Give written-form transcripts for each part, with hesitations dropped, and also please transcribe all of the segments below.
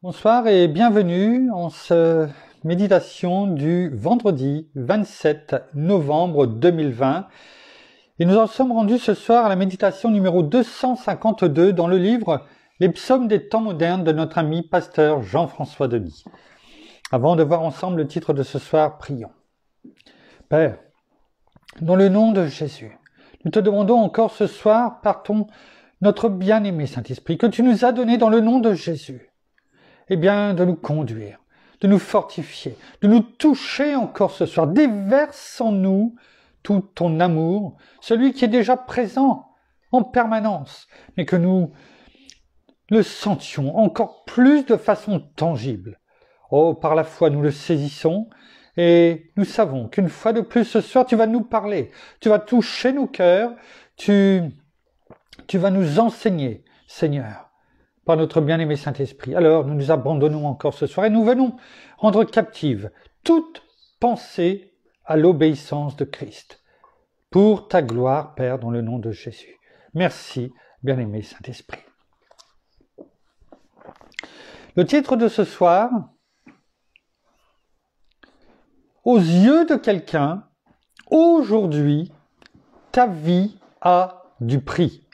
Bonsoir et bienvenue en cette méditation du vendredi 27 novembre 2020. Et nous en sommes rendus ce soir à la méditation numéro 252 dans le livre Les psaumes des temps modernes de notre ami pasteur Jean-François Denis. Avant de voir ensemble le titre de ce soir, prions. Père, dans le nom de Jésus, nous te demandons encore ce soir par notre bien-aimé Saint-Esprit que tu nous as donné dans le nom de Jésus, eh bien, de nous conduire, de nous fortifier, de nous toucher encore ce soir. Déverse en nous tout ton amour, celui qui est déjà présent en permanence, mais que nous le sentions encore plus de façon tangible. Oh, par la foi, nous le saisissons et nous savons qu'une fois de plus ce soir, tu vas nous parler, tu vas toucher nos cœurs, tu vas nous enseigner, Seigneur, par notre bien-aimé Saint-Esprit. Alors, nous nous abandonnons encore ce soir et nous venons rendre captive toute pensée à l'obéissance de Christ. Pour ta gloire, Père, dans le nom de Jésus. Merci, bien-aimé Saint-Esprit. Le titre de ce soir, aux yeux de quelqu'un, aujourd'hui, ta vie a du prix.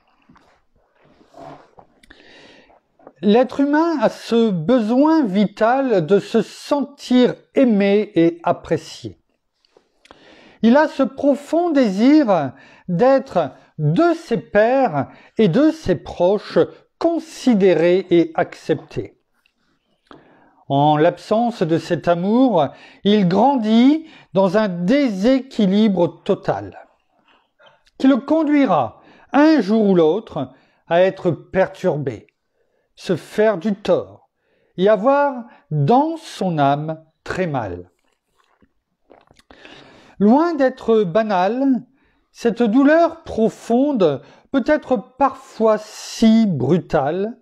L'être humain a ce besoin vital de se sentir aimé et apprécié. Il a ce profond désir d'être de ses pairs et de ses proches considéré et accepté. En l'absence de cet amour, il grandit dans un déséquilibre total, qui le conduira un jour ou l'autre à être perturbé, se faire du tort et avoir dans son âme très mal. Loin d'être banale, cette douleur profonde peut être parfois si brutale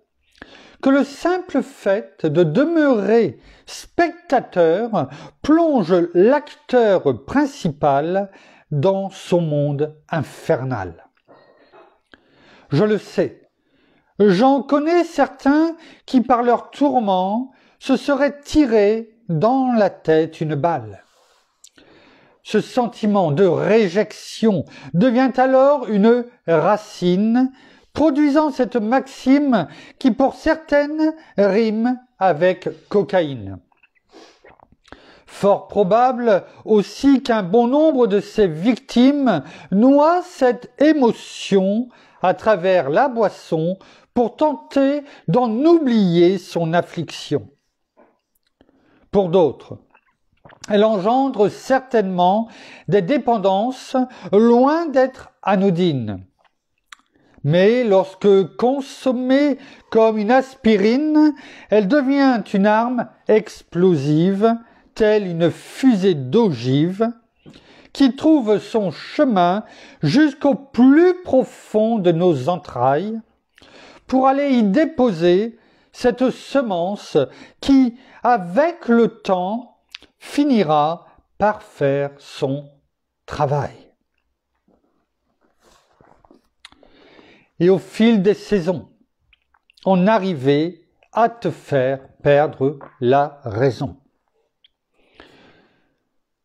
que le simple fait de demeurer spectateur plonge l'acteur principal dans son monde infernal. Je le sais, j'en connais certains qui par leur tourment se seraient tirés dans la tête une balle. Ce sentiment de réjection devient alors une racine, produisant cette maxime qui pour certaines rime avec cocaïne. Fort probable aussi qu'un bon nombre de ces victimes noient cette émotion à travers la boisson pour tenter d'en oublier son affliction. Pour d'autres, elle engendre certainement des dépendances loin d'être anodines. Mais lorsque consommée comme une aspirine, elle devient une arme explosive, telle une fusée d'ogive, qui trouve son chemin jusqu'au plus profond de nos entrailles, pour aller y déposer cette semence qui, avec le temps, finira par faire son travail. Et au fil des saisons, on arrivait à te faire perdre la raison.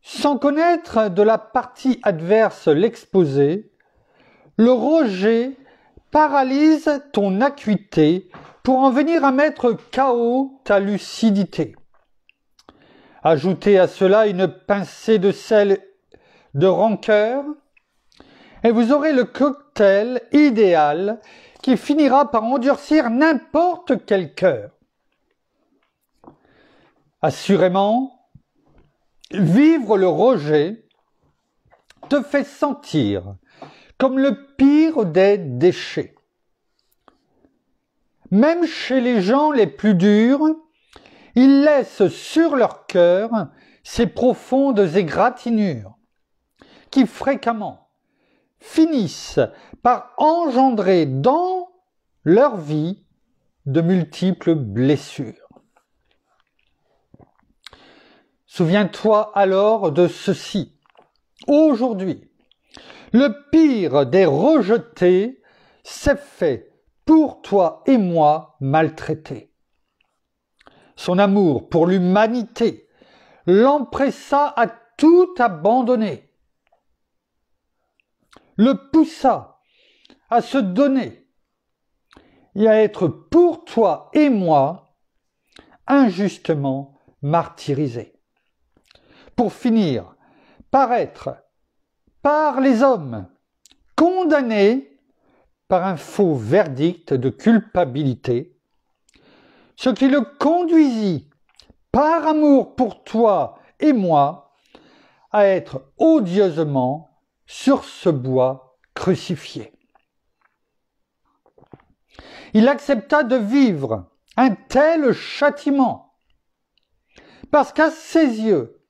Sans connaître de la partie adverse l'exposé, le rejet paralyse ton acuité pour en venir à mettre KO ta lucidité. Ajoutez à cela une pincée de sel de rancœur, et vous aurez le cocktail idéal qui finira par endurcir n'importe quel cœur. Assurément, vivre le rejet te fait sentir comme le pire des déchets. Même chez les gens les plus durs, ils laissent sur leur cœur ces profondes égratignures qui fréquemment finissent par engendrer dans leur vie de multiples blessures. Souviens-toi alors de ceci. Aujourd'hui, le pire des rejetés s'est fait pour toi et moi maltraités. son amour pour l'humanité l'empressa à tout abandonner, le poussa à se donner et à être pour toi et moi injustement martyrisé, pour finir par être, par les hommes, condamné par un faux verdict de culpabilité, ce qui le conduisit, par amour pour toi et moi, à être odieusement sur ce bois crucifié. Il accepta de vivre un tel châtiment, parce qu'à ses yeux,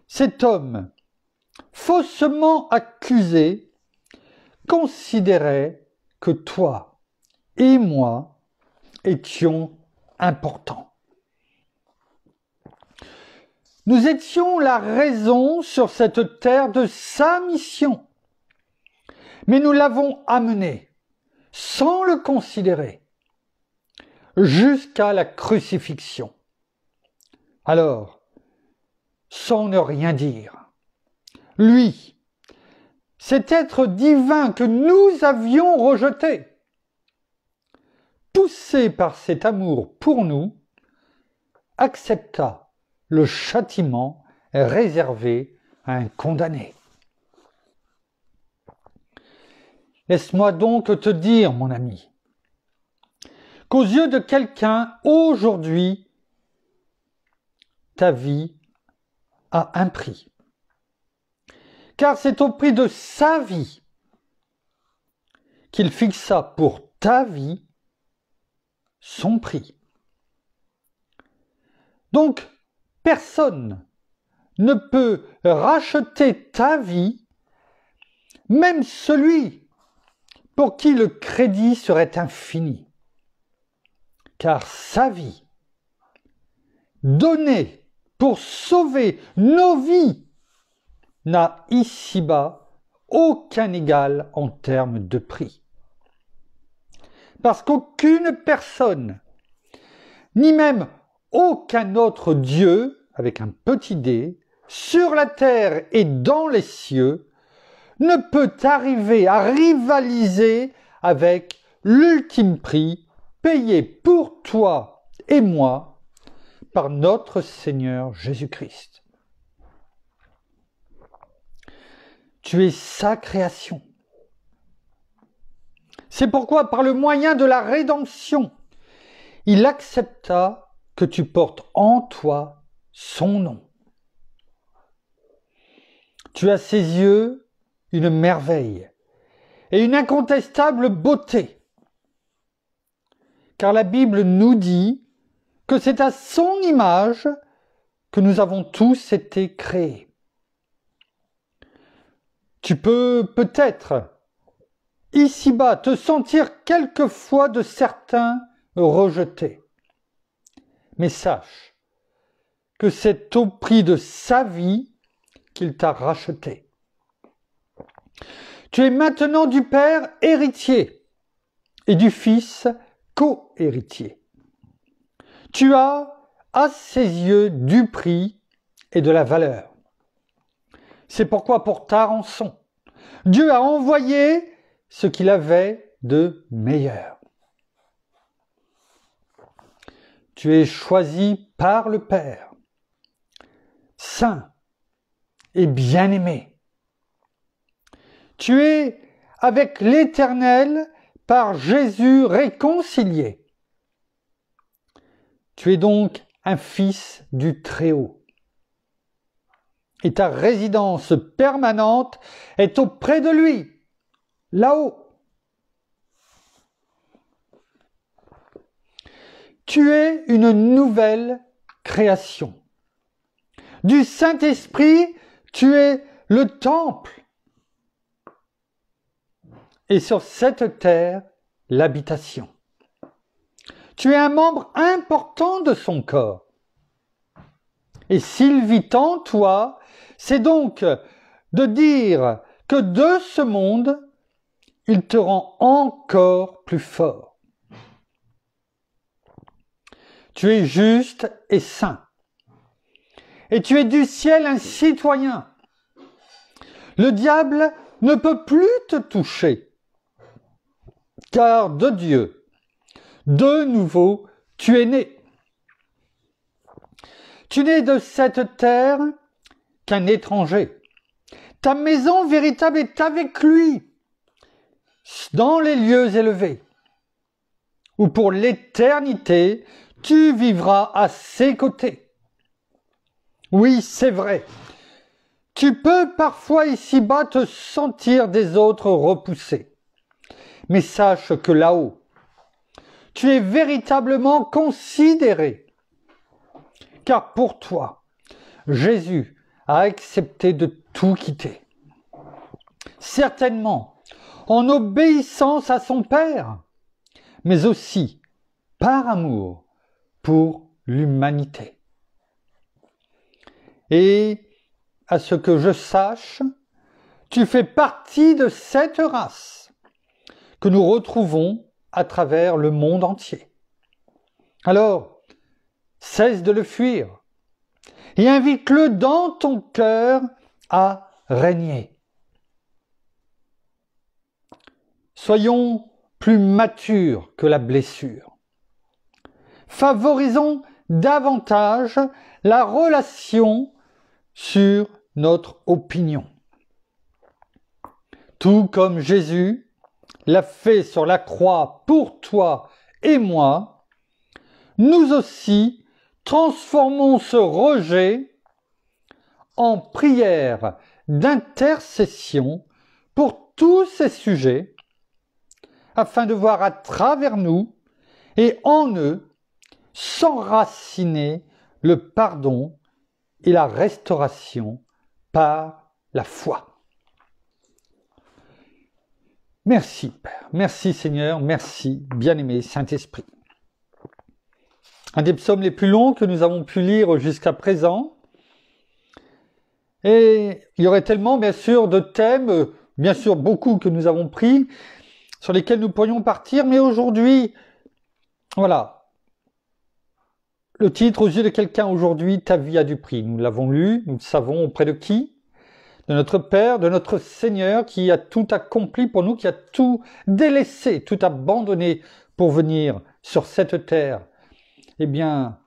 cet homme, faussement accusé, considérait que toi et moi étions importants. Nous étions la raison sur cette terre de sa mission, mais nous l'avons amené, sans le considérer, jusqu'à la crucifixion. Alors, sans ne rien dire, lui, cet être divin que nous avions rejeté, poussé par cet amour pour nous, accepta le châtiment réservé à un condamné. Laisse-moi donc te dire, mon ami, qu'aux yeux de quelqu'un, aujourd'hui, ta vie a un prix. Car c'est au prix de sa vie qu'il fixa pour ta vie son prix. Donc, personne ne peut racheter ta vie, même celui pour qui le crédit serait infini. Car sa vie, donnée pour sauver nos vies, n'a ici-bas aucun égal en termes de prix. Parce qu'aucune personne, ni même aucun autre Dieu, avec un petit d, sur la terre et dans les cieux, ne peut arriver à rivaliser avec l'ultime prix payé pour toi et moi par notre Seigneur Jésus-Christ. Tu es sa création. C'est pourquoi, par le moyen de la rédemption, il accepta que tu portes en toi son nom. Tu as à ses yeux une merveille et une incontestable beauté. Car la Bible nous dit que c'est à son image que nous avons tous été créés. Tu peux peut-être, ici-bas, te sentir quelquefois de certains rejetés. Mais sache que c'est au prix de sa vie qu'il t'a racheté. Tu es maintenant du Père héritier et du Fils co-héritier. Tu as à ses yeux du prix et de la valeur. C'est pourquoi pour ta rançon, Dieu a envoyé ce qu'il avait de meilleur. Tu es choisi par le Père, saint et bien-aimé. Tu es avec l'Éternel par Jésus réconcilié. Tu es donc un fils du Très-Haut. Et ta résidence permanente est auprès de lui, là-haut. Tu es une nouvelle création. Du Saint-Esprit, tu es le temple. Et sur cette terre, l'habitation. Tu es un membre important de son corps. Et s'il vit en toi, c'est donc de dire que de ce monde, il te rend encore plus fort. Tu es juste et saint. Et tu es du ciel un citoyen. Le diable ne peut plus te toucher, car de Dieu, de nouveau, tu es né. Tu n'es de cette terre qu'un étranger. Ta maison véritable est avec lui, dans les lieux élevés, où pour l'éternité, tu vivras à ses côtés. Oui, c'est vrai. Tu peux parfois ici-bas te sentir des autres repoussés. Mais sache que là-haut, tu es véritablement considéré. Car pour toi, Jésus a accepté de tout quitter. Certainement, en obéissance à son Père, mais aussi par amour pour l'humanité. Et à ce que je sache, tu fais partie de cette race que nous retrouvons à travers le monde entier. Alors, cesse de le fuir et invite-le dans ton cœur à régner. Soyons plus matures que la blessure. Favorisons davantage la relation sur notre opinion. Tout comme Jésus l'a fait sur la croix pour toi et moi, nous aussi transformons ce rejet en prière d'intercession pour tous ces sujets, afin de voir à travers nous et en eux s'enraciner le pardon et la restauration par la foi. Merci Père, merci Seigneur, merci bien-aimé Saint-Esprit. Un des psaumes les plus longs que nous avons pu lire jusqu'à présent. Et il y aurait tellement bien sûr de thèmes, bien sûr beaucoup que nous avons pris, sur lesquels nous pourrions partir, mais aujourd'hui, voilà, le titre aux yeux de quelqu'un aujourd'hui, ta vie a du prix. Nous l'avons lu, nous le savons auprès de qui? De notre Père, de notre Seigneur qui a tout accompli pour nous, qui a tout délaissé, tout abandonné pour venir sur cette terre, eh bien,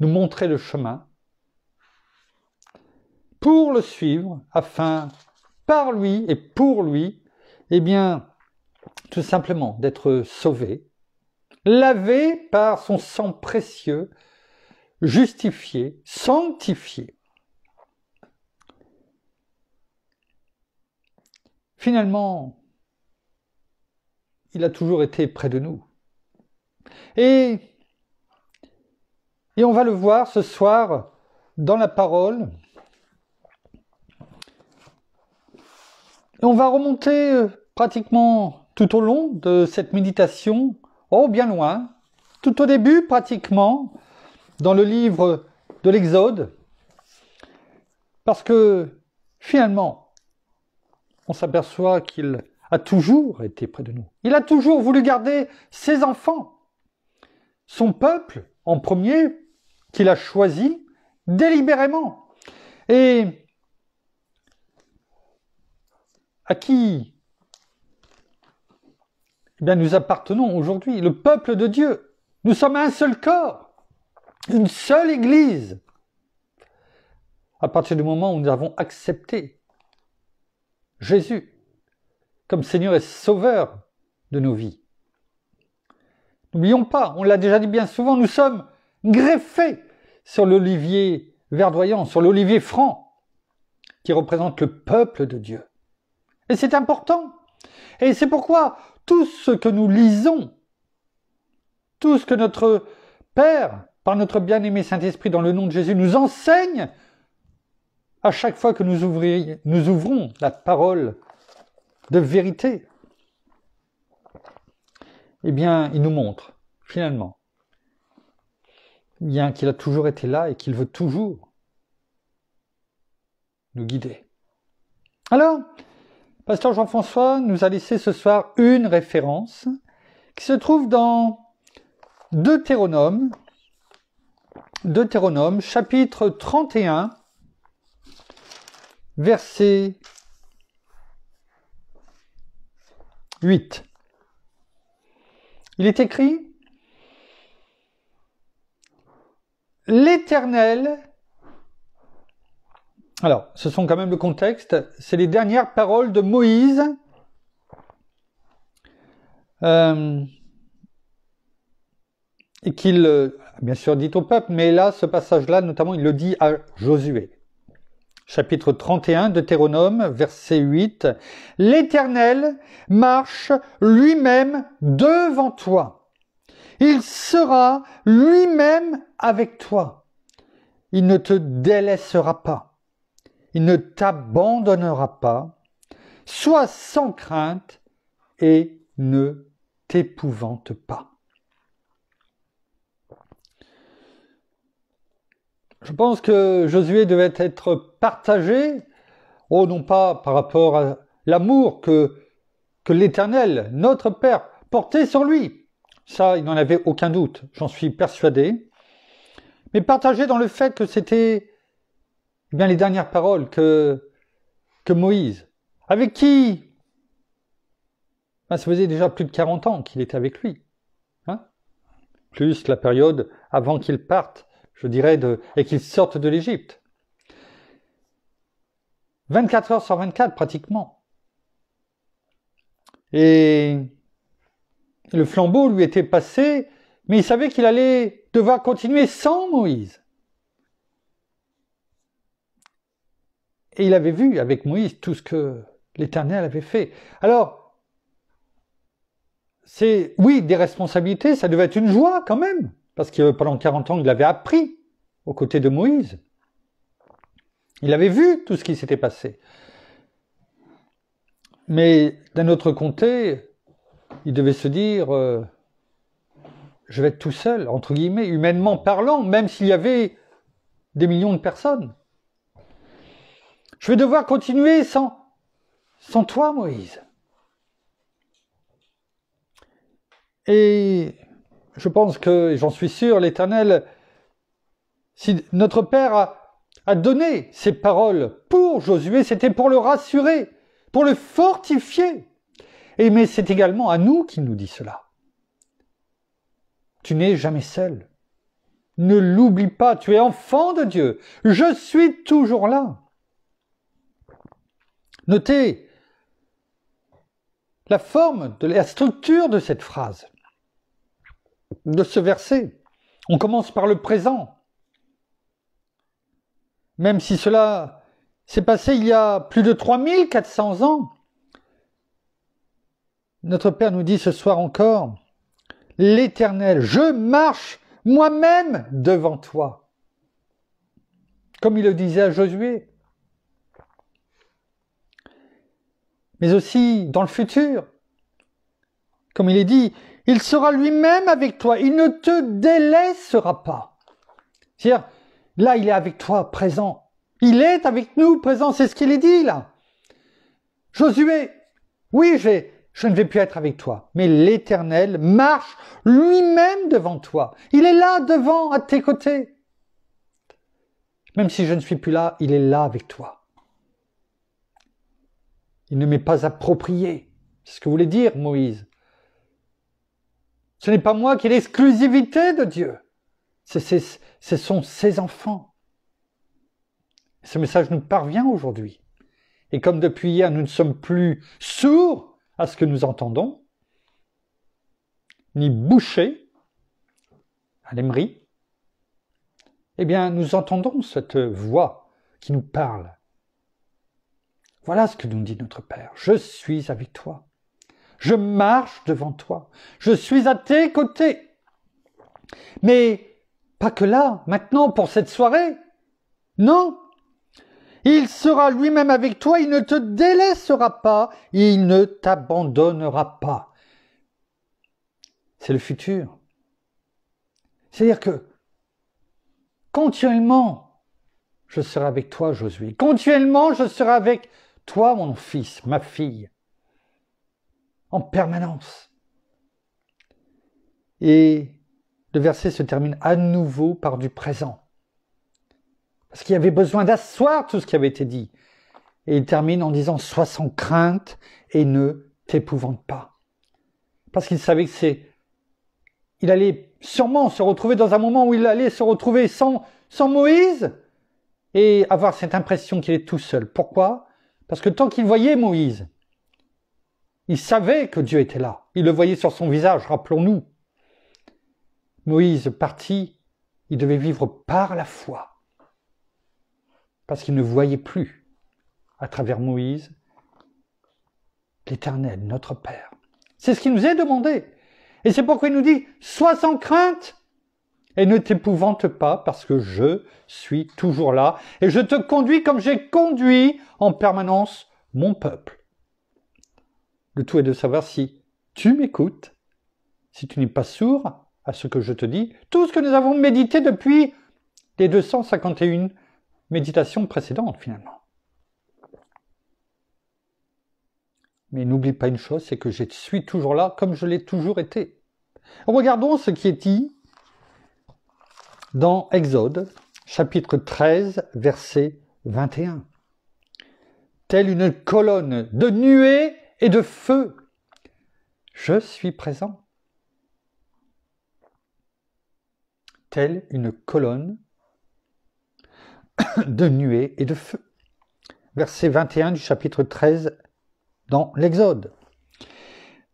nous montrer le chemin pour le suivre, afin, par lui et pour lui, eh bien, tout simplement d'être sauvé, lavé par son sang précieux, justifié, sanctifié. Finalement, il a toujours été près de nous. Et on va le voir ce soir dans la parole. Et on va remonter pratiquement tout au long de cette méditation, bien loin, tout au début pratiquement, dans le livre de l'Exode, parce que finalement, on s'aperçoit qu'il a toujours été près de nous. Il a toujours voulu garder ses enfants, son peuple en premier, qu'il a choisi délibérément. Et à qui nous appartenons aujourd'hui, le peuple de Dieu. Nous sommes un seul corps, une seule Église. À partir du moment où nous avons accepté Jésus comme Seigneur et Sauveur de nos vies. N'oublions pas, on l'a déjà dit bien souvent, nous sommes greffés sur l'olivier verdoyant, sur l'olivier franc, qui représente le peuple de Dieu. Et c'est important. Et c'est pourquoi tout ce que nous lisons, tout ce que notre Père, par notre bien-aimé Saint-Esprit, dans le nom de Jésus, nous enseigne, à chaque fois que nous ouvrons la parole de vérité, eh bien, il nous montre, finalement, bien qu'il a toujours été là et qu'il veut toujours nous guider. Alors, Pasteur Jean-François nous a laissé ce soir une référence qui se trouve dans Deutéronome, Deutéronome, chapitre 31, verset 8. Il est écrit: l'Éternel... Alors, ce sont quand même le contexte, c'est les dernières paroles de Moïse et qu'il, bien sûr, dit au peuple, mais là, ce passage-là, notamment, il le dit à Josué. Chapitre 31, Deutéronome, verset 8. « L'Éternel marche lui-même devant toi. Il sera lui-même avec toi. Il ne te délaissera pas. Il ne t'abandonnera pas. Sois sans crainte et ne t'épouvante pas. » Je pense que Josué devait être partagé, non pas par rapport à l'amour que l'Éternel, notre Père, portait sur lui. Ça, il n'en avait aucun doute, j'en suis persuadé. Mais partagé dans le fait que c'était bien les dernières paroles que Moïse, avec qui ça faisait déjà plus de 40 ans qu'il était avec lui. Plus la période avant qu'il parte, je dirais, et qu'il sorte de l'Égypte. 24 heures sur 24, pratiquement. Et le flambeau lui était passé, mais il savait qu'il allait devoir continuer sans Moïse. Et il avait vu avec Moïse tout ce que l'Éternel avait fait. Alors, c'est, oui, des responsabilités, ça devait être une joie quand même, parce que pendant 40 ans, il avait appris aux côtés de Moïse. Il avait vu tout ce qui s'était passé. Mais d'un autre côté, il devait se dire, je vais être tout seul, entre guillemets, humainement parlant, même s'il y avait des millions de personnes. Je vais devoir continuer sans toi, Moïse. Et je pense que, j'en suis sûr, l'Éternel, si notre Père a donné ces paroles pour Josué, c'était pour le rassurer, pour le fortifier. Mais c'est également à nous qu'il nous dit cela. Tu n'es jamais seul. Ne l'oublie pas, tu es enfant de Dieu. Je suis toujours là. Notez la forme, la structure de cette phrase, de ce verset. On commence par le présent. Même si cela s'est passé il y a plus de 3400 ans, notre Père nous dit ce soir encore, « L'Éternel, je marche moi-même devant toi. » Comme il le disait à Josué. Mais aussi dans le futur. Comme il est dit, « Il sera lui-même avec toi, il ne te délaissera pas. » C'est-à-dire, là, il est avec toi, présent. Il est avec nous, présent, c'est ce qu'il est dit là. Josué, oui, je ne vais plus être avec toi, mais l'Éternel marche lui-même devant toi. Il est là, devant, à tes côtés. Même si je ne suis plus là, il est là avec toi. Il ne m'est pas approprié. C'est ce que voulait dire Moïse. Ce n'est pas moi qui ai l'exclusivité de Dieu. Ce sont ses enfants. Ce message nous parvient aujourd'hui. Et comme depuis hier, nous ne sommes plus sourds à ce que nous entendons, ni bouchés à l'émery, eh bien, nous entendons cette voix qui nous parle. Voilà ce que nous dit notre Père. Je suis avec toi. Je marche devant toi. Je suis à tes côtés. Mais pas que là, maintenant, pour cette soirée. Non. Il sera lui-même avec toi, il ne te délaissera pas, il ne t'abandonnera pas. C'est le futur. C'est-à-dire que continuellement, je serai avec toi, Josué. Continuellement, je serai avec toi, mon fils, ma fille. En permanence. Et le verset se termine à nouveau par du présent. Parce qu'il y avait besoin d'asseoir tout ce qui avait été dit. Et il termine en disant « Sois sans crainte et ne t'épouvante pas ». Parce qu'il savait que il allait sûrement se retrouver dans un moment où il allait se retrouver sans Moïse et avoir cette impression qu'il est tout seul. Pourquoi? Parce que tant qu'il voyait Moïse, il savait que Dieu était là. Il le voyait sur son visage, rappelons-nous. Moïse parti, il devait vivre par la foi. Parce qu'il ne voyait plus, à travers Moïse, l'Éternel, notre Père. C'est ce qui nous est demandé. Et c'est pourquoi il nous dit « Sois sans crainte et ne t'épouvante pas parce que je suis toujours là et je te conduis comme j'ai conduit en permanence mon peuple. » Le tout est de savoir si tu m'écoutes, si tu n'es pas sourd à ce que je te dis, tout ce que nous avons médité depuis les 251 méditations précédentes finalement. Mais n'oublie pas une chose, c'est que je suis toujours là comme je l'ai toujours été. Regardons ce qui est dit dans Exode, chapitre 13, verset 21. Telle une colonne de nuée et de feu, je suis présent. Telle une colonne de nuée et de feu. Verset 21 du chapitre 13 dans l'Exode.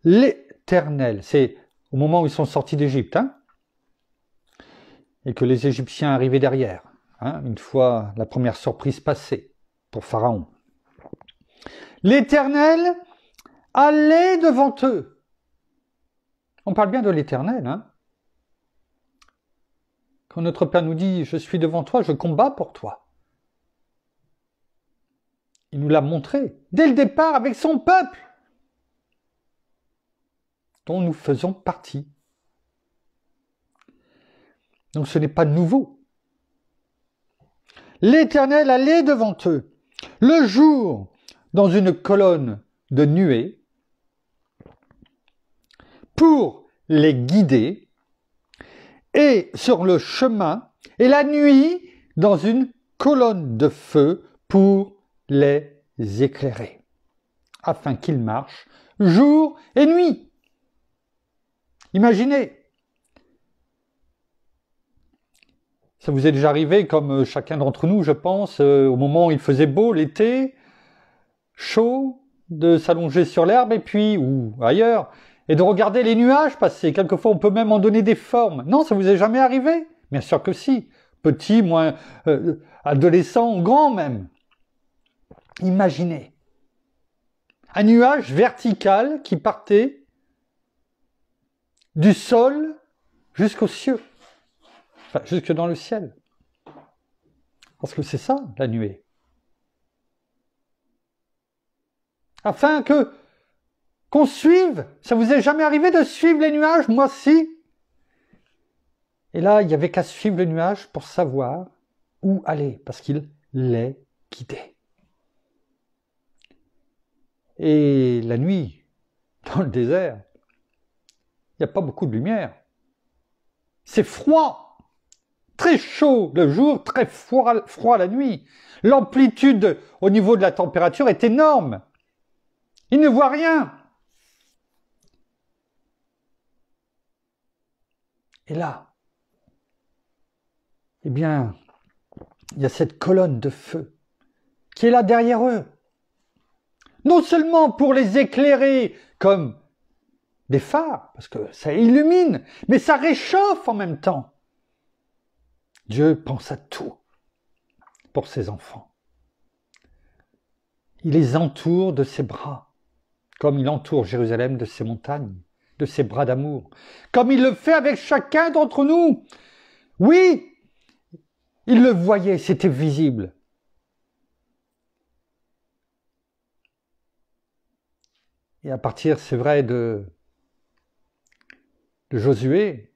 L'Éternel, c'est au moment où ils sont sortis d'Égypte, et que les Égyptiens arrivaient derrière, une fois la première surprise passée pour Pharaon. L'Éternel allait devant eux. On parle bien de l'Éternel. Quand notre Père nous dit « Je suis devant toi, je combats pour toi ». Il nous l'a montré dès le départ avec son peuple, dont nous faisons partie. Donc ce n'est pas nouveau. L'Éternel allait devant eux, le jour dans une colonne de nuée, pour les guider, et sur le chemin, et la nuit dans une colonne de feu pour les éclairer, afin qu'ils marchent jour et nuit. Imaginez, ça vous est déjà arrivé, comme chacun d'entre nous, je pense, au moment où il faisait beau, l'été, chaud, de s'allonger sur l'herbe, et puis, ou ailleurs, et de regarder les nuages passer. Quelquefois, on peut même en donner des formes. Non, ça vous est jamais arrivé? Bien sûr que si. Petit, moins adolescent, grand même. Imaginez. Un nuage vertical qui partait du sol jusqu'aux cieux. Enfin, jusque dans le ciel. Parce que c'est ça, la nuée. Afin qu'on suive. Ça vous est jamais arrivé de suivre les nuages? Moi, si. Et là, il n'y avait qu'à suivre le nuage pour savoir où aller, parce qu'il les guidait. Et la nuit, dans le désert, il n'y a pas beaucoup de lumière. C'est froid, très chaud le jour, très froid la nuit. L'amplitude au niveau de la température est énorme. Il ne voit rien. Et là, eh bien, il y a cette colonne de feu qui est là derrière eux. Non seulement pour les éclairer comme des phares, parce que ça illumine, mais ça réchauffe en même temps. Dieu pense à tout pour ses enfants. Il les entoure de ses bras, comme il entoure Jérusalem de ses montagnes, de ses bras d'amour, comme il le fait avec chacun d'entre nous. Oui, il le voyait, c'était visible. Et à partir, c'est vrai, de Josué,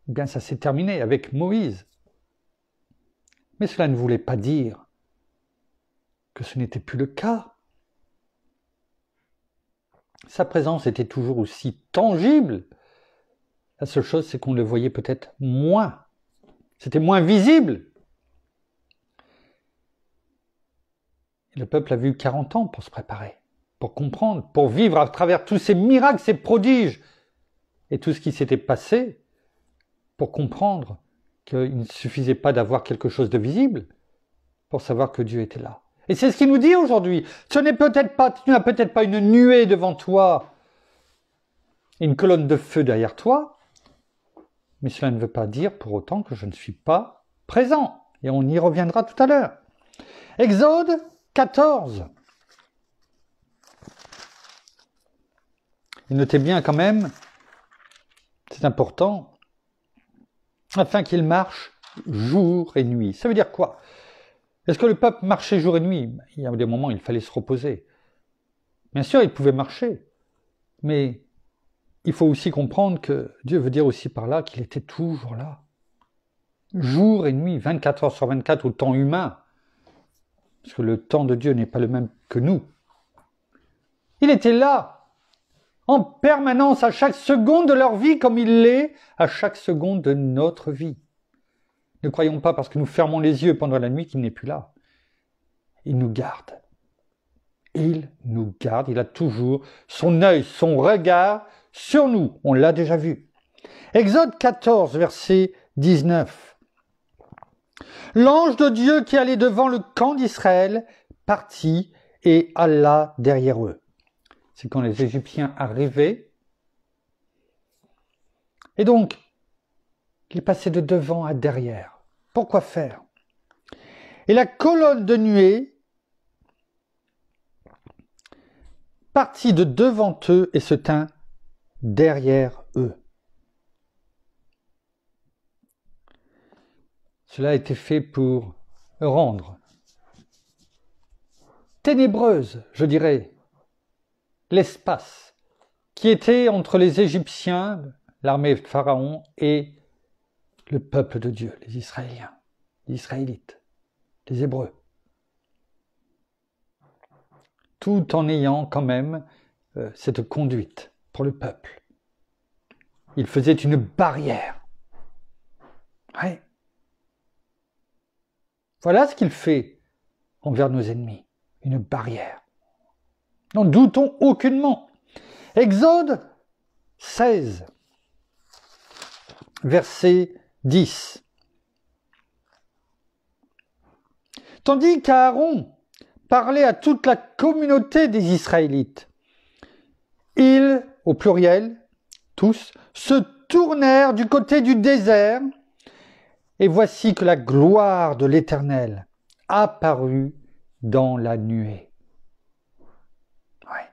eh bien ça s'est terminé avec Moïse. Mais cela ne voulait pas dire que ce n'était plus le cas. Sa présence était toujours aussi tangible La seule chose, c'est qu'on le voyait peut-être moins. C'était moins visible. Et le peuple a vu 40 ans pour se préparer, pour comprendre, pour vivre à travers tous ces miracles, ces prodiges et tout ce qui s'était passé, pour comprendre qu'il ne suffisait pas d'avoir quelque chose de visible pour savoir que Dieu était là. Et c'est ce qu'il nous dit aujourd'hui. Tu n'as peut-être pas une nuée devant toi, une colonne de feu derrière toi, mais cela ne veut pas dire pour autant que je ne suis pas présent. Et on y reviendra tout à l'heure. Exode 14. Et notez bien quand même, c'est important, afin qu'il marche jour et nuit. Ça veut dire quoi? Est-ce que le peuple marchait jour et nuit? Il y a des moments où il fallait se reposer. Bien sûr, il pouvait marcher, mais il faut aussi comprendre que Dieu veut dire aussi par là qu'il était toujours là. Jour et nuit, 24 heures sur 24 au temps humain. Parce que le temps de Dieu n'est pas le même que nous. Il était là, en permanence, à chaque seconde de leur vie, comme il l'est à chaque seconde de notre vie. Ne croyons pas parce que nous fermons les yeux pendant la nuit qu'il n'est plus là. Il nous garde. Il nous garde, il a toujours son œil, son regard sur nous. On l'a déjà vu. Exode 14, verset 19. L'ange de Dieu qui allait devant le camp d'Israël partit et alla derrière eux. C'est quand les Égyptiens arrivaient. Et donc, il passait de devant à derrière. Pourquoi faire? Et la colonne de nuée partit de devant eux et se tint derrière eux. Cela a été fait pour rendre ténébreuse, je dirais, l'espace qui était entre les Égyptiens, l'armée de Pharaon, et le peuple de Dieu, les Israéliens, les Israélites, les Hébreux. Tout en ayant quand même cette conduite pour le peuple. Il faisait une barrière. Ouais. Voilà ce qu'il fait envers nos ennemis, une barrière. N'en doutons aucunement. Exode 16, verset 10. Tandis qu'Aaron parlait à toute la communauté des Israélites, ils, au pluriel, tous, se tournèrent du côté du désert, et voici que la gloire de l'Éternel apparut dans la nuée. Ouais.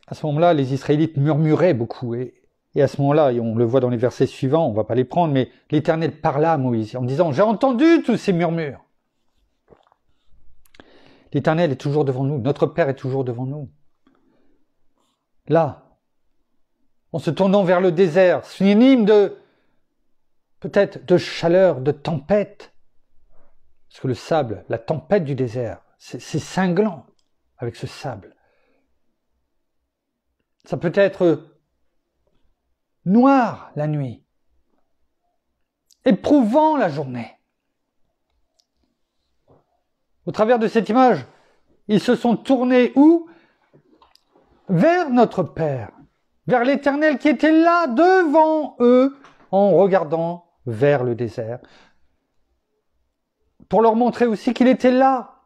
À ce moment-là, les Israélites murmuraient beaucoup. Et à ce moment-là, et on le voit dans les versets suivants, on ne va pas les prendre, mais l'Éternel parla à Moïse en disant « J'ai entendu tous ces murmures. » L'Éternel est toujours devant nous, notre Père est toujours devant nous. Là, en se tournant vers le désert, synonyme de, peut-être, de chaleur, de tempête. Parce que le sable, la tempête du désert, c'est cinglant avec ce sable. Ça peut être noir la nuit, éprouvant la journée. Au travers de cette image, ils se sont tournés où? Vers notre Père, vers l'Éternel qui était là devant eux en regardant vers le désert. Pour leur montrer aussi qu'il était là.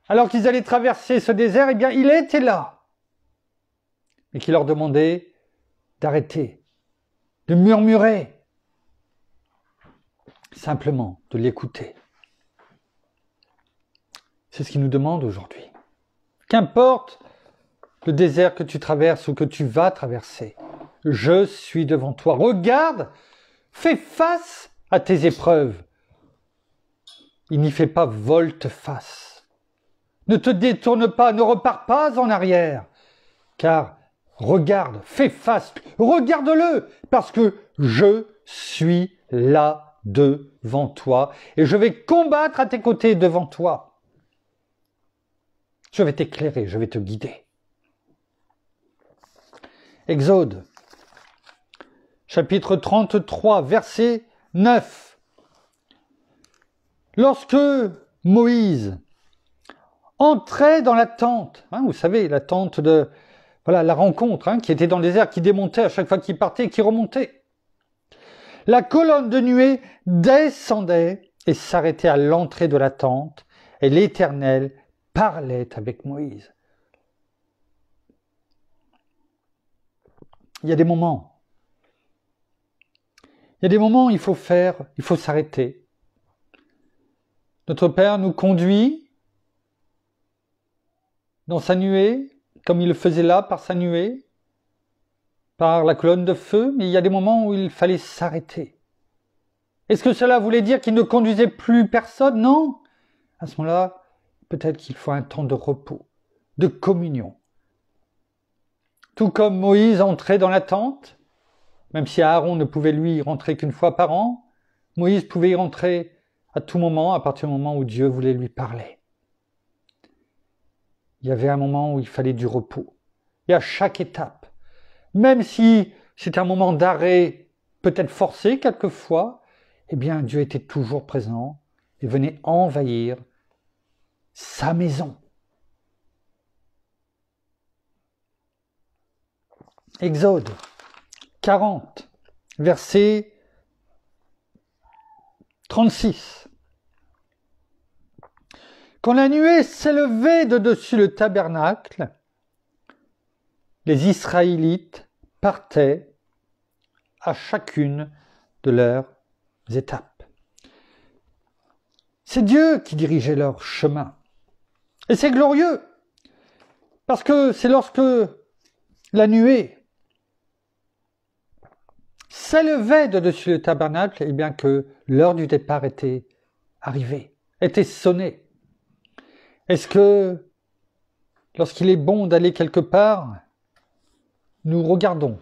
Alors qu'ils allaient traverser ce désert, eh bien, il était là. Et qui leur demandait d'arrêter, de murmurer, simplement de l'écouter. C'est ce qu'il nous demande aujourd'hui. Qu'importe le désert que tu traverses ou que tu vas traverser, je suis devant toi. Regarde, fais face à tes épreuves. Il n'y fait pas volte-face. Ne te détourne pas, ne repars pas en arrière, car regarde, fais face, regarde-le, parce que je suis là devant toi, et je vais combattre à tes côtés devant toi. Je vais t'éclairer, je vais te guider. Exode, chapitre 33, verset 9. Lorsque Moïse entrait dans la tente, vous savez, la tente de la rencontre, qui était dans le désert, qui démontait à chaque fois qu'il partait et qui remontait. La colonne de nuée descendait et s'arrêtait à l'entrée de la tente, et l'Éternel parlait avec Moïse. Il y a des moments où il faut s'arrêter. Notre Père nous conduit dans sa nuée, comme il le faisait là par sa nuée, par la colonne de feu, mais il y a des moments où il fallait s'arrêter. Est-ce que cela voulait dire qu'il ne conduisait plus personne? Non. À ce moment-là, peut-être qu'il faut un temps de repos, de communion. Tout comme Moïse entrait dans la tente, même si Aaron ne pouvait lui rentrer qu'une fois par an, Moïse pouvait y rentrer à tout moment, à partir du moment où Dieu voulait lui parler. Il y avait un moment où il fallait du repos. Et à chaque étape, même si c'est un moment d'arrêt, peut-être forcé quelquefois, eh bien Dieu était toujours présent et venait envahir sa maison. Exode 40, verset 36. Quand la nuée s'élevait de dessus le tabernacle, les Israélites partaient à chacune de leurs étapes. C'est Dieu qui dirigeait leur chemin. Et c'est glorieux, parce que c'est lorsque la nuée s'élevait de dessus le tabernacle, eh bien que l'heure du départ était arrivée, était sonnée. Est-ce que, lorsqu'il est bon d'aller quelque part, nous regardons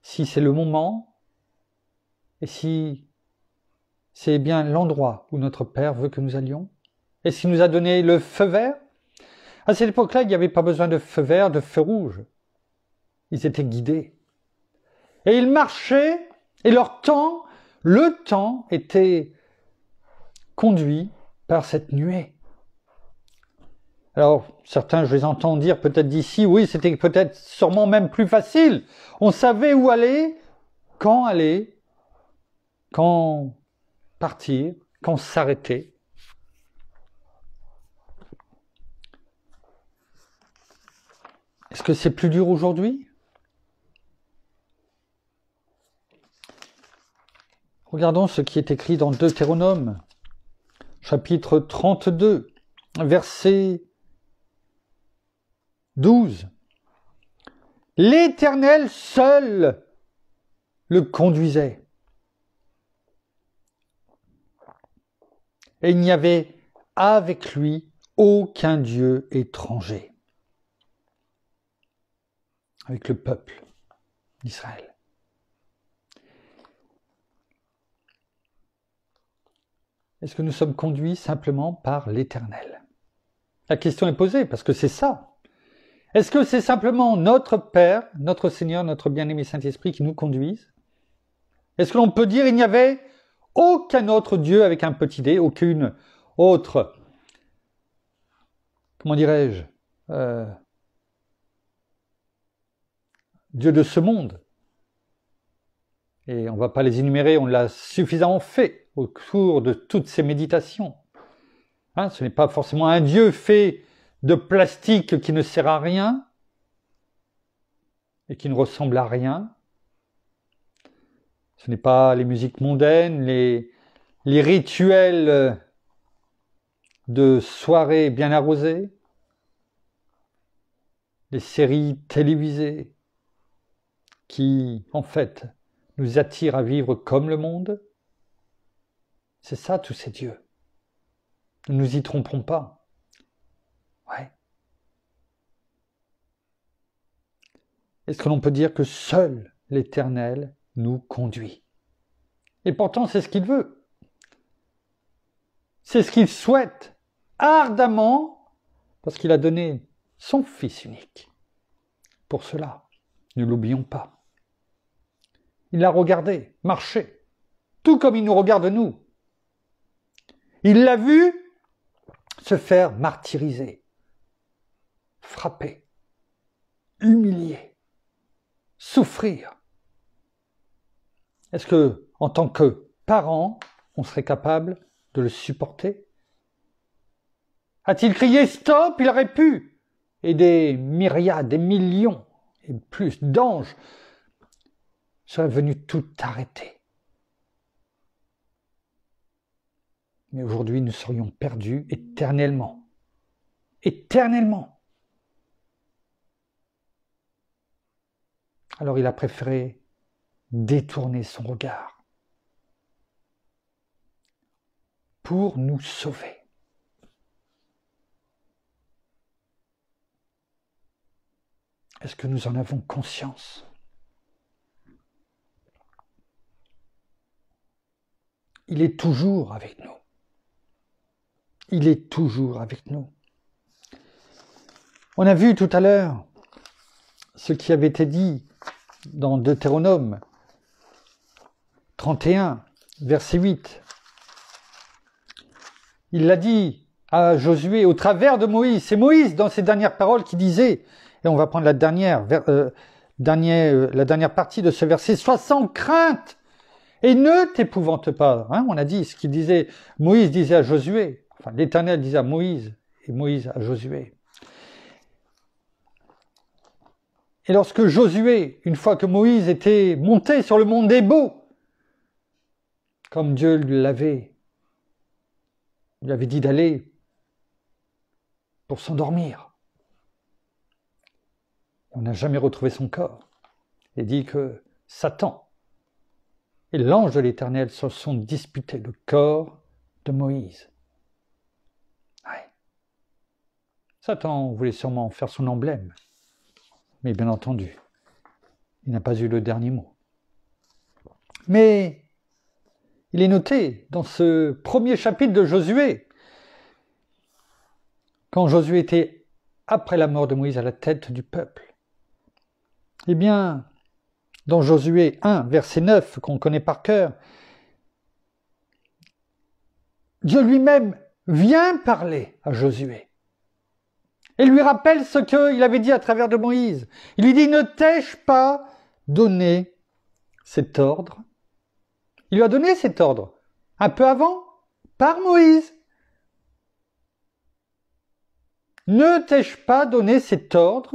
si c'est le moment et si c'est bien l'endroit où notre Père veut que nous allions? Est-ce qu'il nous a donné le feu vert? À cette époque-là, il n'y avait pas besoin de feu vert, de feu rouge. Ils étaient guidés. Et ils marchaient, et le temps était conduit par cette nuée. Alors, certains, je les entends dire peut-être d'ici, oui, c'était peut-être sûrement même plus facile. On savait où aller, quand partir, quand s'arrêter. Est-ce que c'est plus dur aujourd'hui? Regardons ce qui est écrit dans Deutéronome, chapitre 32, verset 12. L'Éternel seul le conduisait. Et il n'y avait avec lui aucun Dieu étranger. Avec le peuple d'Israël. Est-ce que nous sommes conduits simplement par l'Éternel? La question est posée parce que c'est ça. Est-ce que c'est simplement notre Père, notre Seigneur, notre bien-aimé Saint-Esprit qui nous conduisent? Est-ce que l'on peut dire qu'il n'y avait aucun autre Dieu avec un petit d, aucune autre, comment dirais-je, Dieu de ce monde? Et on ne va pas les énumérer, on l'a suffisamment fait au cours de toutes ces méditations. Ce n'est pas forcément un Dieu fait de plastique qui ne sert à rien et qui ne ressemble à rien. Ce n'est pas les musiques mondaines, les rituels de soirées bien arrosées, les séries télévisées qui, en fait, nous attirent à vivre comme le monde. C'est ça, tous ces dieux. Ne nous y trompons pas. Ouais. Est-ce que l'on peut dire que seul l'Éternel nous conduit? Et pourtant, c'est ce qu'il veut. C'est ce qu'il souhaite ardemment, parce qu'il a donné son Fils unique. Pour cela, ne l'oublions pas. Il l'a regardé, marcher, tout comme il nous regarde nous. Il l'a vu se faire martyriser, frapper, humilier, souffrir. Est-ce que, en tant que parent, on serait capable de le supporter? A-t-il crié stop? Il aurait pu. Et des myriades, des millions et plus d'anges seraient venus tout arrêter. Mais aujourd'hui, nous serions perdus éternellement. Éternellement. Alors il a préféré détourner son regard pour nous sauver. Est-ce que nous en avons conscience? Il est toujours avec nous. Il est toujours avec nous. On a vu tout à l'heure ce qui avait été dit dans Deutéronome 31, verset 8. Il l'a dit à Josué au travers de Moïse. C'est Moïse dans ses dernières paroles qui disait, et on va prendre la dernière partie de ce verset, « Sois sans crainte et ne t'épouvante pas. » On a dit ce qu'il disait, Moïse disait à Josué, enfin l'Éternel disait à Moïse et Moïse à Josué. Et lorsque Josué, une fois que Moïse était monté sur le mont Nebo, comme Dieu lui avait dit d'aller pour s'endormir, on n'a jamais retrouvé son corps. Il dit que Satan et l'ange de l'Éternel se sont disputés le corps de Moïse. Ouais. Satan voulait sûrement faire son emblème, mais bien entendu, il n'a pas eu le dernier mot. Mais il est noté dans ce premier chapitre de Josué, quand Josué était après la mort de Moïse à la tête du peuple. Eh bien, dans Josué 1, verset 9, qu'on connaît par cœur, Dieu lui-même vient parler à Josué et lui rappelle ce qu'il avait dit à travers de Moïse. Il lui dit, ne t'ai-je pas donné cet ordre? Il lui a donné cet ordre un peu avant, par Moïse. Ne t'ai-je pas donné cet ordre?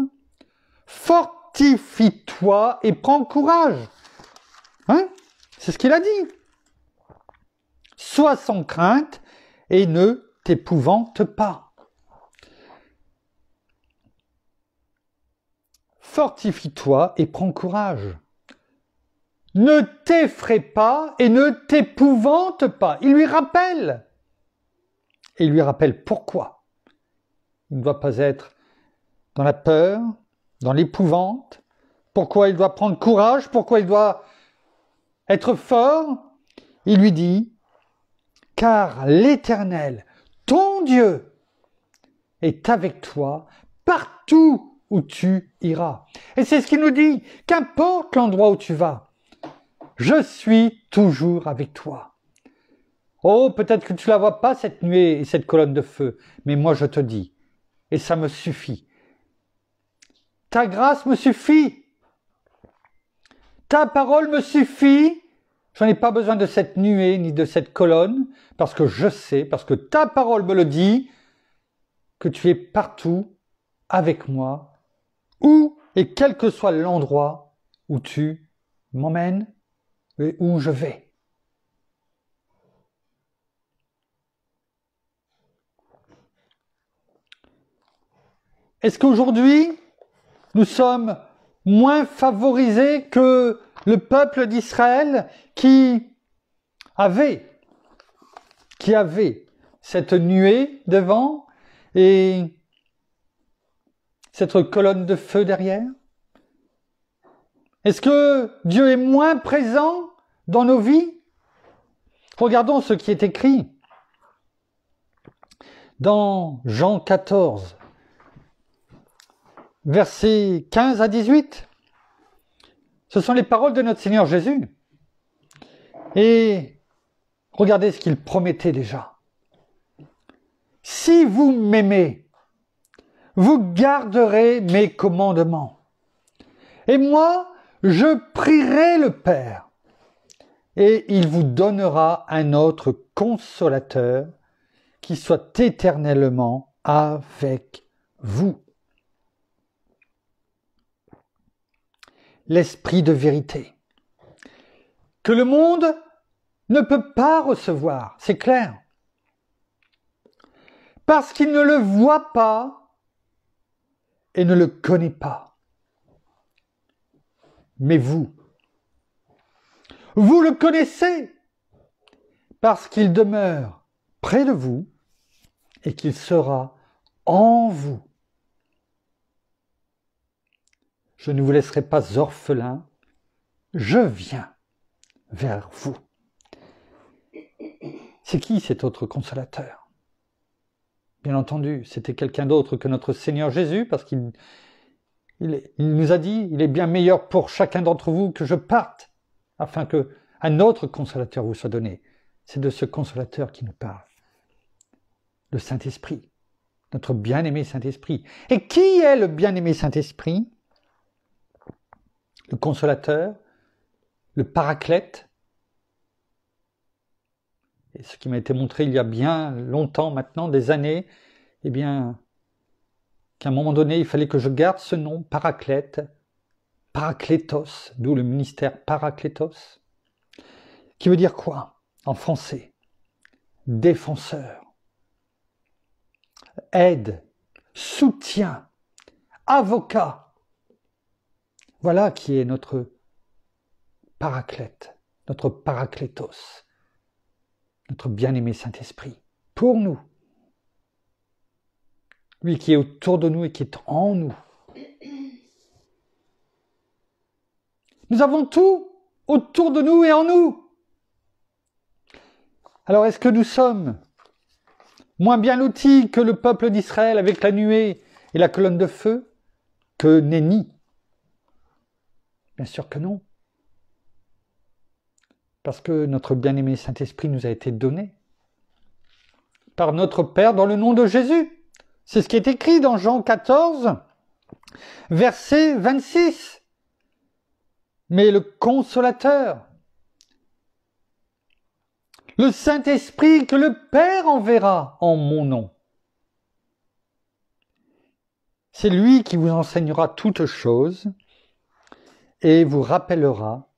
Fortifie-toi et prends courage. C'est ce qu'il a dit. Sois sans crainte et ne t'épouvante pas. Fortifie-toi et prends courage. Ne t'effraie pas et ne t'épouvante pas. Il lui rappelle. Et il lui rappelle pourquoi. Il ne doit pas être dans la peur, dans l'épouvante. Pourquoi il doit prendre courage, pourquoi il doit être fort. Il lui dit, car l'Éternel, ton Dieu, est avec toi partout où tu iras. Et c'est ce qu'il nous dit, qu'importe l'endroit où tu vas, je suis toujours avec toi. Oh, peut-être que tu ne la vois pas, cette nuée et cette colonne de feu, mais moi je te dis, et ça me suffit. Ta grâce me suffit. Ta parole me suffit. Je n'ai pas besoin de cette nuée ni de cette colonne, parce que je sais, parce que ta parole me le dit, que tu es partout avec moi, où et quel que soit l'endroit où tu m'emmènes et où je vais. Est-ce qu'aujourd'hui, nous sommes moins favorisés que le peuple d'Israël qui avait cette nuée devant et cette colonne de feu derrière? Est-ce que Dieu est moins présent dans nos vies? Regardons ce qui est écrit dans Jean 14, versets 15 à 18. Ce sont les paroles de notre Seigneur Jésus. Et regardez ce qu'il promettait déjà. Si vous m'aimez, vous garderez mes commandements. Et moi, je prierai le Père, et il vous donnera un autre consolateur qui soit éternellement avec vous. L'esprit de vérité, que le monde ne peut pas recevoir, c'est clair, parce qu'il ne le voit pas et ne le connaît pas. Mais vous le connaissez, parce qu'il demeure près de vous et qu'il sera en vous. Je ne vous laisserai pas orphelin, je viens vers vous. C'est qui cet autre consolateur? Bien entendu, c'était quelqu'un d'autre que notre Seigneur Jésus, parce qu'il nous a dit, il est bien meilleur pour chacun d'entre vous que je parte, afin que un autre consolateur vous soit donné. C'est de ce consolateur qui nous parle, le Saint-Esprit, notre bien-aimé Saint-Esprit. Et qui est le bien-aimé Saint-Esprit? Le consolateur, le paraclète. Et ce qui m'a été montré il y a bien longtemps maintenant, des années, eh bien, qu'à un moment donné, il fallait que je garde ce nom, paraclète, paraklétos, d'où le ministère paraklétos, qui veut dire quoi en français? Défenseur, aide, soutien, avocat. Voilà qui est notre paraclète, notre paraklétos, notre bien-aimé Saint-Esprit, pour nous. Lui qui est autour de nous et qui est en nous. Nous avons tout autour de nous et en nous. Alors est-ce que nous sommes moins bien lotis que le peuple d'Israël avec la nuée et la colonne de feu, que Néni? Bien sûr que non. Parce que notre bien-aimé Saint-Esprit nous a été donné par notre Père dans le nom de Jésus. C'est ce qui est écrit dans Jean 14, verset 26. Mais le Consolateur, le Saint-Esprit que le Père enverra en mon nom, c'est lui qui vous enseignera toutes choses et vous rappellera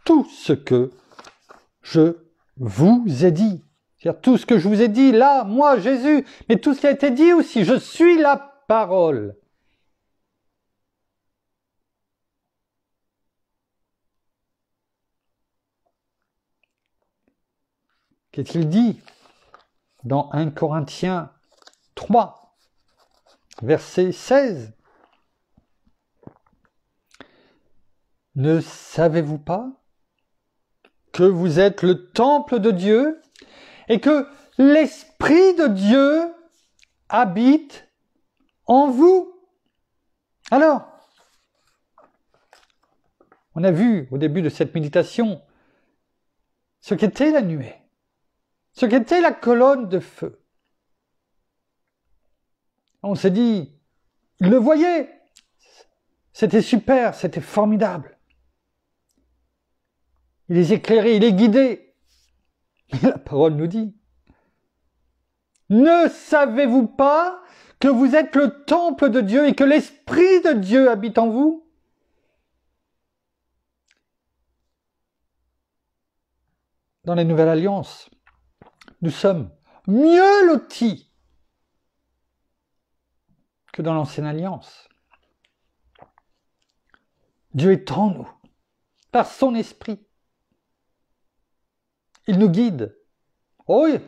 tout ce que je vous ai dit. C'est-à-dire tout ce que je vous ai dit là, moi, Jésus, mais tout ce qui a été dit aussi, je suis la parole. Qu'est-il dit dans 1 Corinthiens 3, verset 16? Ne savez-vous pas que vous êtes le temple de Dieu et que l'Esprit de Dieu habite en vous? Alors, on a vu au début de cette méditation ce qu'était la nuée, ce qu'était la colonne de feu. On s'est dit, il le voyait, c'était super, c'était formidable. Il les éclairait, il les guidait. Mais la parole nous dit, ne savez-vous pas que vous êtes le temple de Dieu et que l'Esprit de Dieu habite en vous? Dans la Nouvelle Alliance, nous sommes mieux lotis que dans l'Ancienne Alliance. Dieu est en nous, par son Esprit. Il nous guide. Oh oui,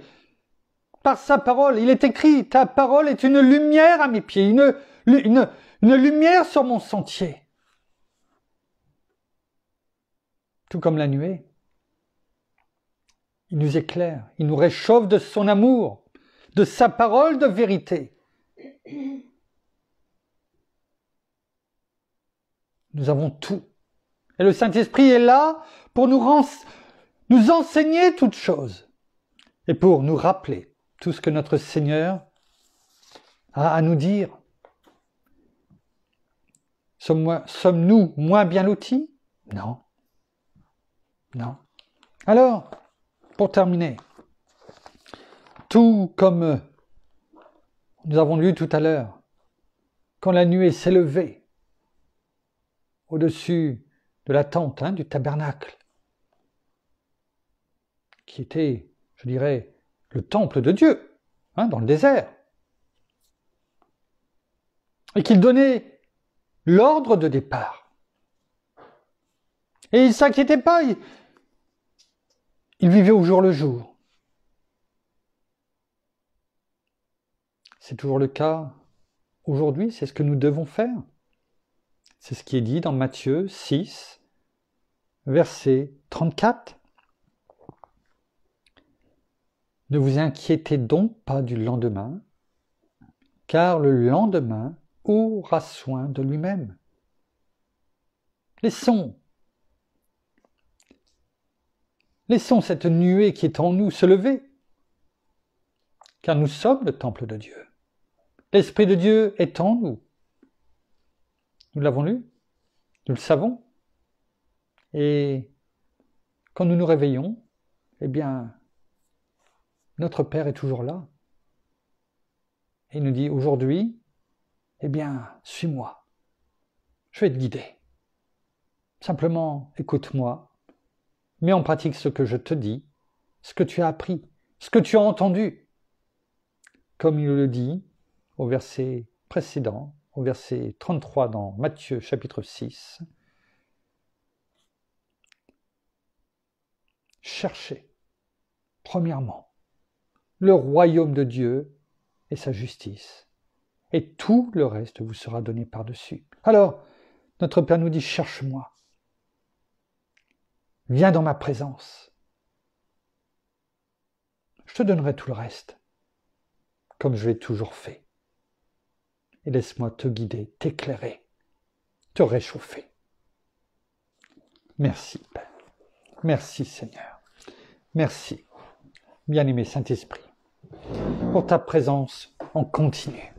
par sa parole, il est écrit, ta parole est une lumière à mes pieds, une lumière sur mon sentier. Tout comme la nuée. Il nous éclaire, il nous réchauffe de son amour, de sa parole de vérité. Nous avons tout. Et le Saint-Esprit est là pour nous enseigner toutes choses et pour nous rappeler tout ce que notre Seigneur a à nous dire. Sommes-nous moins bien lotis? Non. Non. Alors, pour terminer, tout comme nous avons lu tout à l'heure, quand la nuée s'est levée au-dessus de la tente, du tabernacle, qui était, je dirais, le temple de Dieu, dans le désert, et qu'il donnait l'ordre de départ. Et il ne s'inquiétait pas, il vivait au jour le jour. C'est toujours le cas aujourd'hui, c'est ce que nous devons faire. C'est ce qui est dit dans Matthieu 6, verset 34. Ne vous inquiétez donc pas du lendemain, car le lendemain aura soin de lui-même. Laissons cette nuée qui est en nous se lever, car nous sommes le temple de Dieu. L'Esprit de Dieu est en nous. Nous l'avons lu, nous le savons. Et quand nous nous réveillons, eh bien, notre Père est toujours là. Et il nous dit aujourd'hui, eh bien, suis-moi. Je vais te guider. Simplement, écoute-moi. Mets en pratique ce que je te dis, ce que tu as appris, ce que tu as entendu. Comme il le dit au verset précédent, au verset 33 dans Matthieu chapitre 6. Cherchez, premièrement, le royaume de Dieu et sa justice, et tout le reste vous sera donné par-dessus. Alors, notre Père nous dit, cherche-moi, viens dans ma présence, je te donnerai tout le reste, comme je l'ai toujours fait. Et laisse-moi te guider, t'éclairer, te réchauffer. Merci, Père. Merci, Seigneur. Merci, bien-aimé Saint-Esprit, pour ta présence en continu.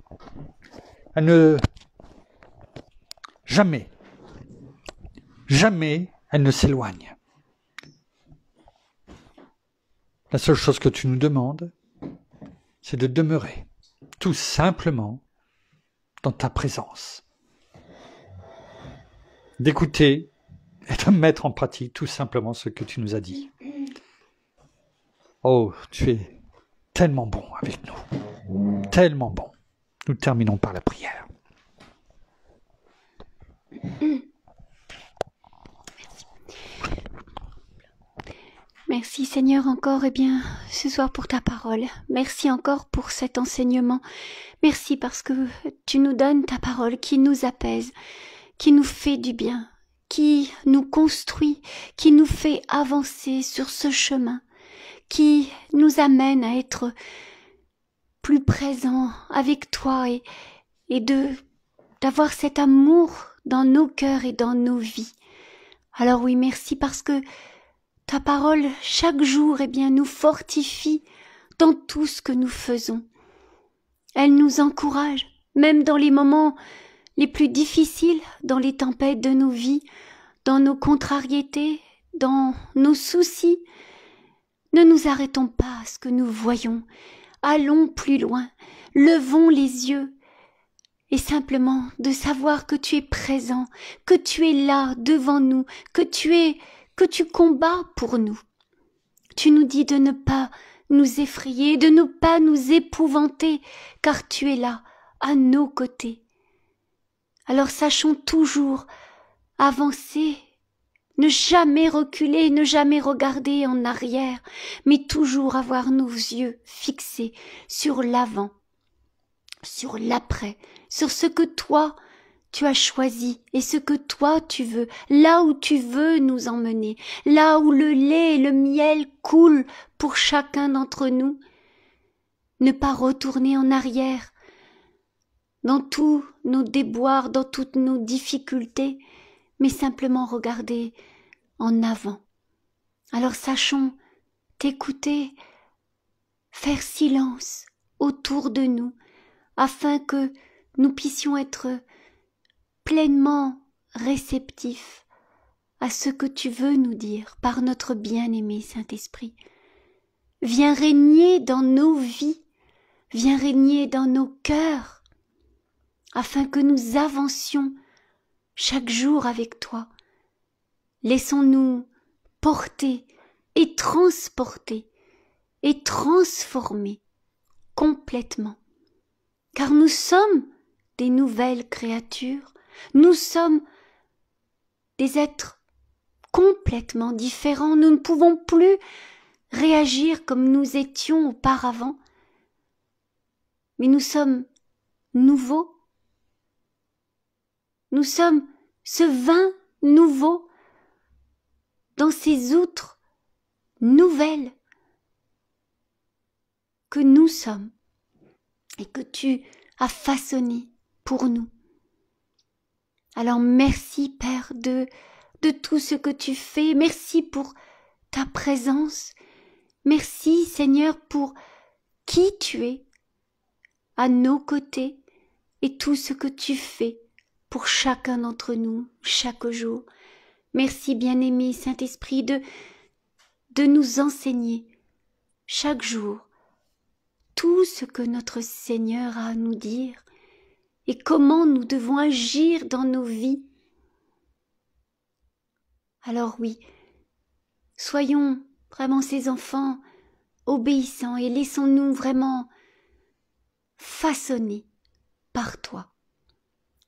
Jamais elle ne s'éloigne. La seule chose que tu nous demandes, c'est de demeurer tout simplement dans ta présence, d'écouter et de mettre en pratique tout simplement ce que tu nous as dit. Oh, tu es tellement bon avec nous, tellement bon. Nous terminons par la prière. Merci Seigneur encore, ce soir pour ta parole. Merci encore pour cet enseignement. Merci parce que tu nous donnes ta parole qui nous apaise, qui nous fait du bien, qui nous construit, qui nous fait avancer sur ce chemin, qui nous amène à être plus présents avec toi et d'avoir cet amour dans nos cœurs et dans nos vies. Alors oui, merci parce que ta parole, chaque jour, nous fortifie dans tout ce que nous faisons. Elle nous encourage, même dans les moments les plus difficiles, dans les tempêtes de nos vies, dans nos contrariétés, dans nos soucis. Ne nous arrêtons pas à ce que nous voyons. Allons plus loin, levons les yeux et simplement de savoir que tu es présent, que tu es là devant nous, que tu combats pour nous. Tu nous dis de ne pas nous effrayer, de ne pas nous épouvanter, car tu es là, à nos côtés. Alors sachons toujours avancer, ne jamais reculer, ne jamais regarder en arrière, mais toujours avoir nos yeux fixés sur l'avant, sur l'après, sur ce que toi, tu as choisi et ce que toi tu veux, là où tu veux nous emmener, là où le lait et le miel coulent pour chacun d'entre nous. Ne pas retourner en arrière dans tous nos déboires, dans toutes nos difficultés, mais simplement regarder en avant. Alors sachons t'écouter, faire silence autour de nous, afin que nous puissions être pleinement réceptifs à ce que tu veux nous dire par notre bien-aimé Saint-Esprit. Viens régner dans nos vies, viens régner dans nos cœurs, afin que nous avancions chaque jour avec toi. Laissons-nous porter et transporter et transformer complètement, car nous sommes des nouvelles créatures, nous sommes des êtres complètement différents, nous ne pouvons plus réagir comme nous étions auparavant, mais nous sommes nouveaux, nous sommes ce vin nouveau dans ces outres nouvelles que nous sommes et que tu as façonné pour nous. Alors merci Père de tout ce que tu fais, merci pour ta présence, merci Seigneur pour qui tu es à nos côtés et tout ce que tu fais pour chacun d'entre nous chaque jour. Merci bien-aimé Saint-Esprit de nous enseigner chaque jour tout ce que notre Seigneur a à nous dire et comment nous devons agir dans nos vies. Alors oui, soyons vraiment ces enfants obéissants et laissons-nous vraiment façonner par toi.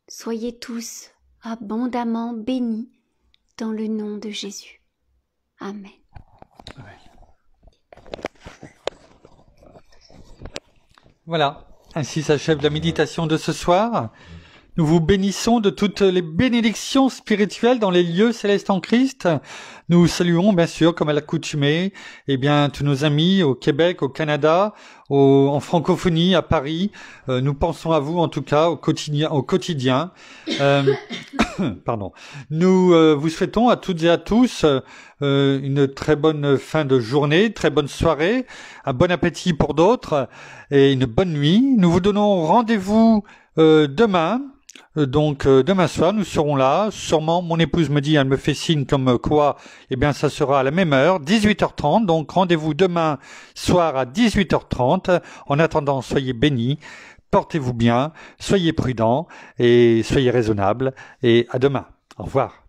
Soyez tous abondamment bénis dans le nom de Jésus. Amen. Voilà, ainsi s'achève la méditation de ce soir. Nous vous bénissons de toutes les bénédictions spirituelles dans les lieux célestes en Christ. Nous saluons bien sûr, comme à l'accoutumée, tous nos amis au Québec, au Canada, en francophonie, à Paris. Nous pensons à vous en tout cas au quotidien. Pardon. Nous vous souhaitons à toutes et à tous une très bonne fin de journée, très bonne soirée, un bon appétit pour d'autres et une bonne nuit. Nous vous donnons rendez-vous demain. Demain soir, nous serons là. Sûrement, mon épouse me dit, elle me fait signe comme quoi, ça sera à la même heure, 18h30. Donc, rendez-vous demain soir à 18h30. En attendant, soyez bénis, portez-vous bien, soyez prudents et soyez raisonnables. Et à demain. Au revoir.